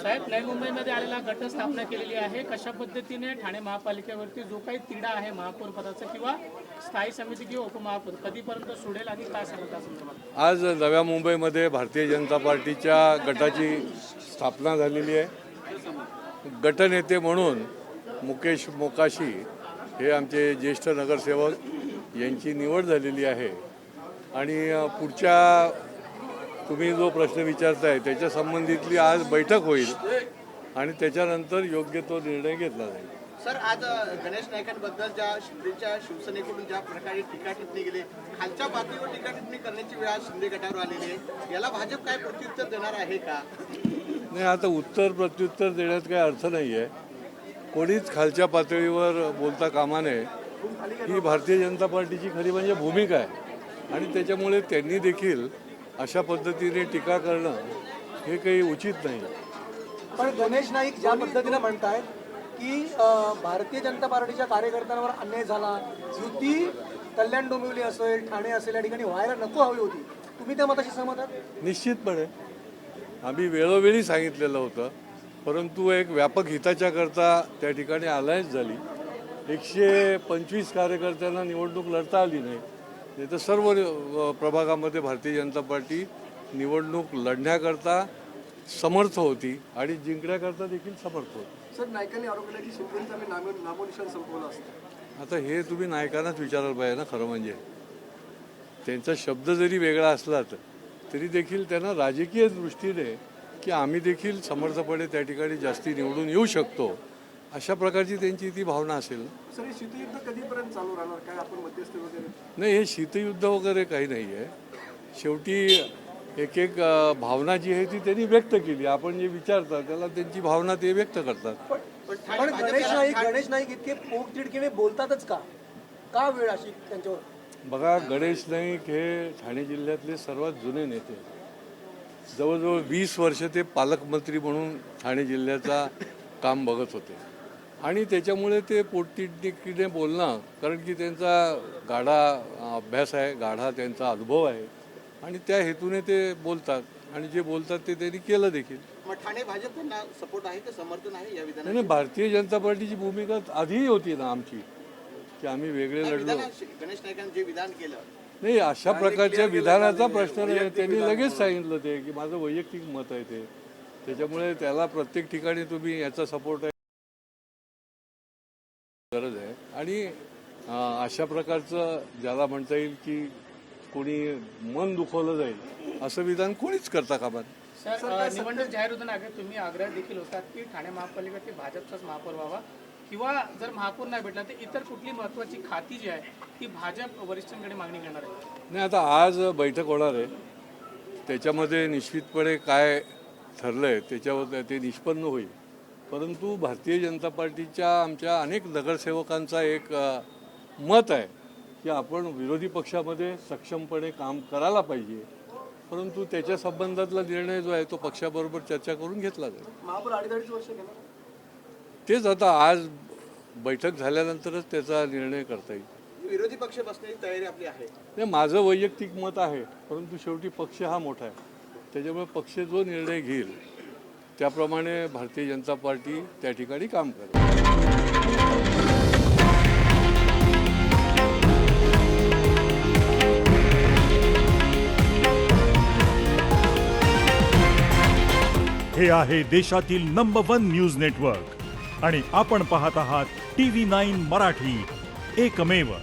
साहेब, नवी मुंबईमध्ये आलेला गट स्थापना केलेली आहे. कशा पद्धतीने ठाणे महापालिकेवरती जो काही तिढा आहे महापौर पदाचा किंवा स्थायी समिती किंवा उपमहापौर कधीपर्यंत सोडेल आणि काय सांगत त्या संदर्भात? आज नव्या मुंबईमध्ये भारतीय जनता पार्टीच्या गटाची स्थापना झालेली आहे. गटनेते म्हणून मुकेश मोकाशी हे आमचे ज्येष्ठ नगरसेवक यांची निवड झालेली आहे आणि पुढच्या तुम्ही जो प्रश्न विचारताय त्याच्या संबंधितली आज बैठक होईल आणि त्याच्यानंतर योग्य तो निर्णय घेतला जाईल. सर, आज गणेश नाईकांबद्दल शिंदेच्या शिवसेनेकडून ज्या प्रकारे टीका टिप्पणी केली, खालच्या पातळीवर टीका टिप्पणी करण्याची वेळ आज शिंदे गटावर आलेली आहे. याला भाजप काय प्रत्युत्तर देणार आहे का? नाही, आता उत्तर प्रत्युत्तर देण्यात काही अर्थ नाही आहे. कोणीच खालच्या पातळीवर बोलता कामा नये ही भारतीय जनता पार्टीची खरी म्हणजे भूमिका आहे आणि त्याच्यामुळे त्यांनी देखील अशा पद्धतीने टीका करणं हे काही उचित नाही. पण गणेश नाईक ज्या पद्धतीने म्हणतायत की भारतीय जनता पार्टीच्या कार्यकर्त्यांवर अन्याय झाला, युती कल्याण डोंबिवली असेल, ठाणे असेल, या ठिकाणी व्हायला नको हवी होती, तुम्ही त्या मताशी सहमत आहात? निश्चितपणे आम्ही वेळोवेळी सांगितलेलं होतं, परंतु एक व्यापक हिताच्या करता त्या ठिकाणी अलायन्स झाली. 125 कार्यकर्त्यांना निवडणूक लढता आली नाही. नाही तर सर्व प्रभागामध्ये भारतीय जनता पार्टी निवडणूक लढण्याकरता समर्थ होती आणि जिंकण्याकरता देखील समर्थ होती. सर, नाईकांनी आरोप केला की शिंदेचा नामोनिशाण संपवलं असतं. आता हे तुम्ही नायकांनाच विचारायला पाहिजे ना. खरं म्हणजे त्यांचा शब्द जरी वेगळा असला तरी देखील त्यांना राजकीय दृष्टीने की आम्ही देखील समर्थपणे त्या ठिकाणी जास्ती निवडून येऊ शकतो अशा प्रकारची त्यांची ती भावना असेल. सर, हे शीतयुद्ध कधीपर्यंत चालू राहणार? काय आपण मध्यस्थी वगैरे? नाही, हे शीतयुद्ध वगैरे काही नाही आहे. शेवटी एक एक भावना जी आहे ती त्यांनी व्यक्त केली. आपण जे विचारता त्याला त्यांची भावना ते व्यक्त करतात. पण गणेश नाईक इतके पोटतिडकीने बोलतातच का वेळ अशी त्यांच्यावर? बघा, गणेश नाईक हे ठाणे जिल्ह्यातले सर्वात जुने नेते. जवळजवळ 20 वर्ष ते पालकमंत्री म्हणून ठाणे जिल्ह्याचा काम बघत होते आणि त्याच्यामुळे ते पोटतिडकीने बोलणं, कारण की त्यांचा गाढा अभ्यास आहे, गाढा त्यांचा अनुभव आहे आणि त्या हेतूने ते बोलतात आणि जे बोलतात ते त्यांनी केलं देखील. मग ठाणे भाजप त्यांना सपोर्ट आहे का, समर्थन आहे या विधानाला? नाही, भारतीय जनता पार्टीची भूमिका आधीही होती ना आमची की आम्ही वेगळे लढलो. गणेश नाईकांनी जे विधान केलं, नाही, अशा प्रकारच्या विधानाचा प्रश्न नाही. त्यांनी लगेच सांगितलं ते की माझं वैयक्तिक मत आहे ते. त्याच्यामुळे त्याला प्रत्येक ठिकाणी तुम्ही याचा सपोर्ट आहे गरज आहे आणि अशा प्रकारचं ज्याला म्हणता येईल की कोणी मन दुखवलं जाईल असं विधान कोणीच करता कामा नये. सर, निवडणूक जाहीर होताना तुम्ही आग्रह देखील होतात की ठाणे महापालिकेवरती भाजपचाच महापौर व्हावा किंवा जर महापौर नाही भेटला तर इतर कुठली महत्वाची खाती जी आहे ती भाजप वरिष्ठांकडे मागणी करणार आहे? नाही, आता आज बैठक होणार आहे. त्याच्यामध्ये निश्चितपणे काय ठरलंय त्याच्यावर ते निष्पन्न होईल. परंतु भारतीय जनता पार्टीच्या आमच्या अनेक नगरसेवकांचा एक मत आहे की आपण विरोधी पक्षामध्ये सक्षमपणे काम करायला पाहिजे, परंतु त्याच्या संबंधातला निर्णय जो आहे तो पक्षाबरोबर चर्चा करून घेतला जाईल. महापौर 2.5 वर्ष घेणार तेच आता आज बैठक झाल्यानंतरच त्याचा निर्णय करता येईल. विरोधी पक्ष बसण्याची तयारी आपली आहे? नाही, माझं वैयक्तिक मत आहे, परंतु शेवटी पक्ष हा मोठा आहे. त्याच्यामुळे पक्ष जो निर्णय घेईल त्याप्रमाणे भारतीय जनता पार्टी त्या ठिकाणी काम करेल. हे आहे देशातील नंबर 1 न्यूज नेटवर्क आणि आपण पाहत आहात TV9 मराठी, एकमेव.